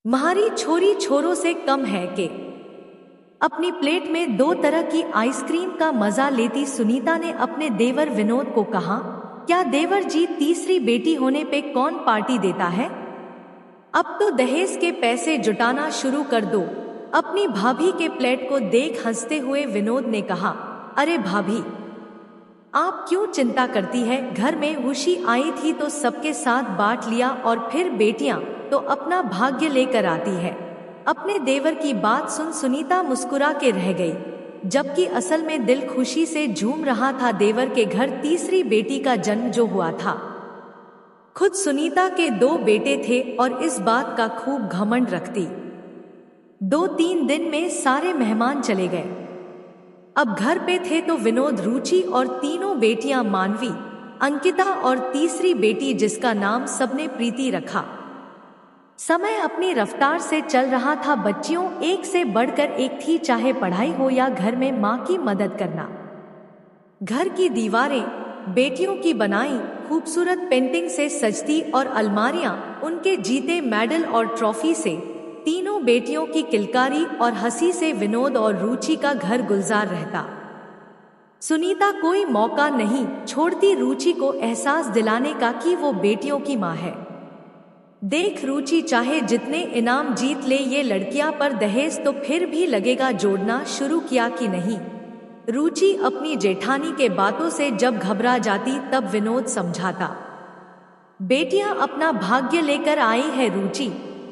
म्हारी छोरी छोरों से कम है के। अपनी प्लेट में 2 तरह की आइसक्रीम का मजा लेती सुनीता ने अपने देवर विनोद को कहा, क्या देवर जी तीसरी बेटी होने पे कौन पार्टी देता है? अब तो दहेज के पैसे जुटाना शुरू कर दो। अपनी भाभी के प्लेट को देख हंसते हुए विनोद ने कहा, अरे भाभी, आप क्यों चिंता करती है? घर में खुशी आई थी तो सबके साथ बांट लिया और फिर बेटियां तो अपना भाग्य लेकर आती है। अपने देवर की बात सुन सुनीता मुस्कुरा के रह गई, जबकि असल में दिल खुशी से झूम रहा था। देवर के घर तीसरी बेटी का जन्म जो हुआ था, खुद सुनीता के 2 बेटे थे और इस बात का खूब घमंड रखती। 2-3 दिन में सारे मेहमान चले गए। अब घर पे थे तो विनोद, रुचि और तीनों बेटियां मानवी, अंकिता और तीसरी बेटी जिसका नाम सबने प्रीति रखा। समय अपनी रफ्तार से चल रहा था। बच्चियों एक से बढ़कर एक थी, चाहे पढ़ाई हो या घर में माँ की मदद करना। घर की दीवारें बेटियों की बनाई खूबसूरत पेंटिंग से सजती और अलमारियां उनके जीते मेडल और ट्रॉफी से। तीनों बेटियों की किलकारी और हंसी से विनोद और रुचि का घर गुलजार रहता। सुनीता कोई मौका नहीं छोड़ती रुचि को एहसास दिलाने का कि वो बेटियों की माँ है। देख रुचि, चाहे जितने इनाम जीत ले ये लड़कियां, पर दहेज तो फिर भी लगेगा। जोड़ना शुरू किया कि नहीं? रुचि अपनी जेठानी के बातों से जब घबरा जाती तब विनोद समझाता, बेटियां अपना भाग्य लेकर आई है रुचि,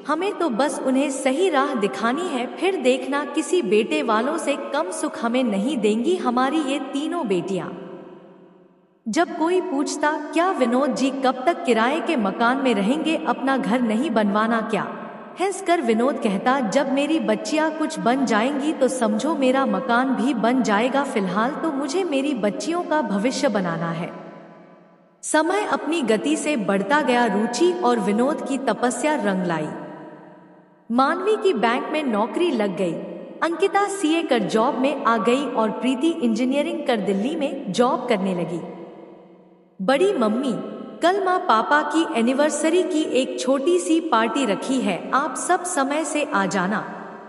हमें तो बस उन्हें सही राह दिखानी है। फिर देखना किसी बेटे वालों से कम सुख हमें नहीं देंगी हमारी ये तीनों बेटियां। जब कोई पूछता, क्या विनोद जी कब तक किराए के मकान में रहेंगे, अपना घर नहीं बनवाना क्या? हंसकर विनोद कहता, जब मेरी बच्चियां कुछ बन जाएंगी तो समझो मेरा मकान भी बन जाएगा। फिलहाल तो मुझे मेरी बच्चियों का भविष्य बनाना है। समय अपनी गति से बढ़ता गया। रुचि और विनोद की तपस्या रंग लाई। मानवी की बैंक में नौकरी लग गई, अंकिता सीए कर जॉब में आ गई और प्रीति इंजीनियरिंग कर दिल्ली में जॉब करने लगी। बड़ी मम्मी, कल माँ पापा की एनिवर्सरी की एक छोटी सी पार्टी रखी है, आप सब समय से आ जाना।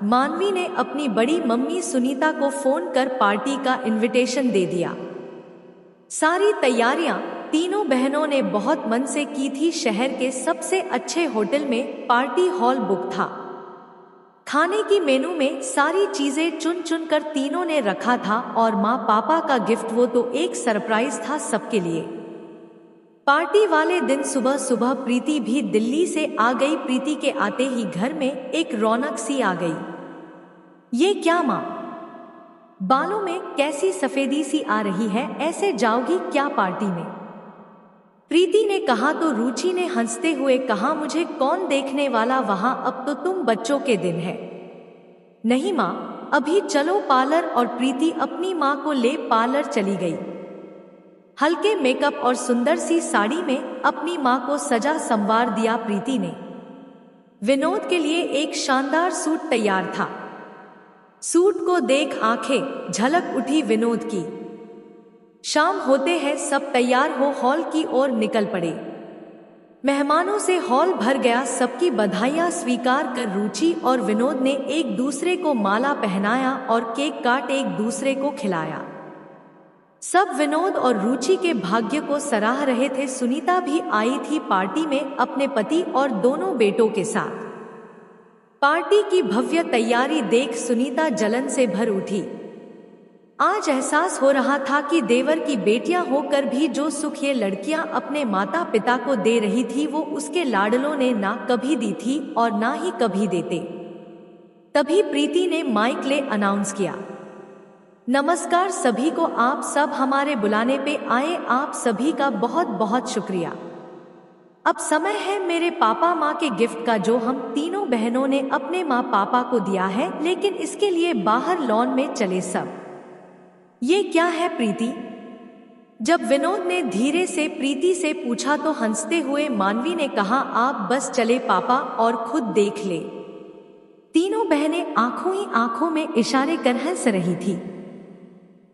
मानवी ने अपनी बड़ी मम्मी सुनीता को फोन कर पार्टी का इनविटेशन दे दिया। सारी तैयारियां तीनों बहनों ने बहुत मन से की थी। शहर के सबसे अच्छे होटल में पार्टी हॉल बुक था। खाने की मेनू में सारी चीजें चुन चुन कर तीनों ने रखा था और माँ पापा का गिफ्ट वो तो एक सरप्राइज था सबके लिए। पार्टी वाले दिन सुबह सुबह प्रीति भी दिल्ली से आ गई। प्रीति के आते ही घर में एक रौनक सी आ गई। ये क्या माँ, बालों में कैसी सफेदी सी आ रही है, ऐसे जाओगी क्या पार्टी में? प्रीति ने कहा तो रुचि ने हंसते हुए कहा, मुझे कौन देखने वाला वहां, अब तो तुम बच्चों के दिन है। नहीं माँ, अभी चलो पार्लर। और प्रीति अपनी माँ को ले पार्लर चली गई। हल्के मेकअप और सुंदर सी साड़ी में अपनी माँ को सजा संवार दिया प्रीति ने। विनोद के लिए एक शानदार सूट तैयार था। सूट को देख आंखें झलक उठी विनोद की। शाम होते हैं सब तैयार हो हॉल की ओर निकल पड़े। मेहमानों से हॉल भर गया। सबकी बधाइयां स्वीकार कर रुचि और विनोद ने एक दूसरे को माला पहनाया और केक काट एक दूसरे को खिलाया। सब विनोद और रुचि के भाग्य को सराह रहे थे। सुनीता भी आई थी पार्टी में अपने पति और दोनों बेटों के साथ। पार्टी की भव्य तैयारी देख सुनीता जलन से भर उठी। आज एहसास हो रहा था कि देवर की बेटियां होकर भी जो सुख ये लड़कियां अपने माता पिता को दे रही थी वो उसके लाडलों ने ना कभी दी थी और ना ही कभी देते। तभी प्रीति ने माइक ले अनाउंस किया, नमस्कार सभी को, आप सब हमारे बुलाने पे आए, आप सभी का बहुत बहुत शुक्रिया। अब समय है मेरे पापा माँ के गिफ्ट का, जो हम तीनों बहनों ने अपने माँ पापा को दिया है, लेकिन इसके लिए बाहर लॉन में चले सब। ये क्या है प्रीति? जब विनोद ने धीरे से प्रीति से पूछा तो हंसते हुए मानवी ने कहा, आप बस चले पापा और खुद देख ले। तीनों बहनें आंखों ही आंखों में इशारे कर हंस रही थी।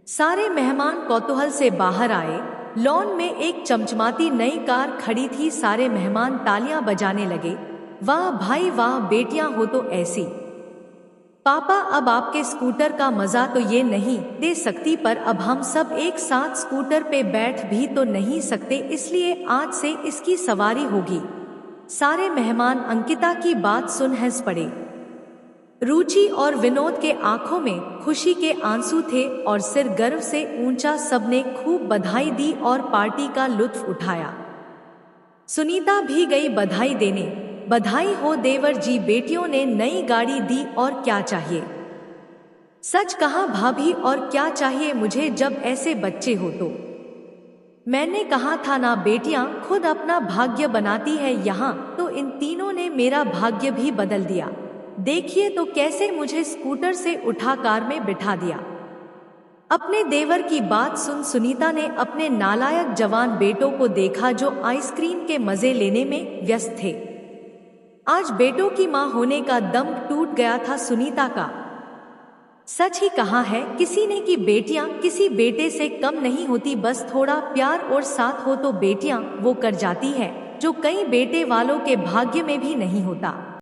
सारे मेहमान कौतूहल से बाहर आए। लॉन में एक चमचमाती नई कार खड़ी थी। सारे मेहमान तालियां बजाने लगे। वाह भाई वाह, बेटियां हो तो ऐसी। पापा अब आपके स्कूटर का मजा तो ये नहीं दे सकती, पर अब हम सब एक साथ स्कूटर पे बैठ भी तो नहीं सकते, इसलिए आज से इसकी सवारी होगी। सारे मेहमान अंकिता की बात सुन हंस पड़े। रुचि और विनोद के आंखों में खुशी के आंसू थे और सिर गर्व से ऊंचा। सबने खूब बधाई दी और पार्टी का लुत्फ उठाया। सुनीता भी गई बधाई देने। बधाई हो देवर जी, बेटियों ने नई गाड़ी दी और क्या चाहिए। सच कहा भाभी, और क्या चाहिए मुझे जब ऐसे बच्चे हो तो। मैंने कहा था ना, बेटियां खुद अपना भाग्य बनाती है, यहाँ तो इन तीनों ने मेरा भाग्य भी बदल दिया। देखिए तो कैसे मुझे स्कूटर से उठा कार में बिठा दिया। अपने देवर की बात सुन सुनीता ने अपने नालायक जवान बेटों को देखा जो आइसक्रीम के मजे लेने में व्यस्त थे। आज बेटों की मां होने का दम टूट गया था सुनीता का। सच ही कहा है किसी ने कि बेटियां किसी बेटे से कम नहीं होती, बस थोड़ा प्यार और साथ हो तो बेटियां वो कर जाती है जो कई बेटे वालों के भाग्य में भी नहीं होता।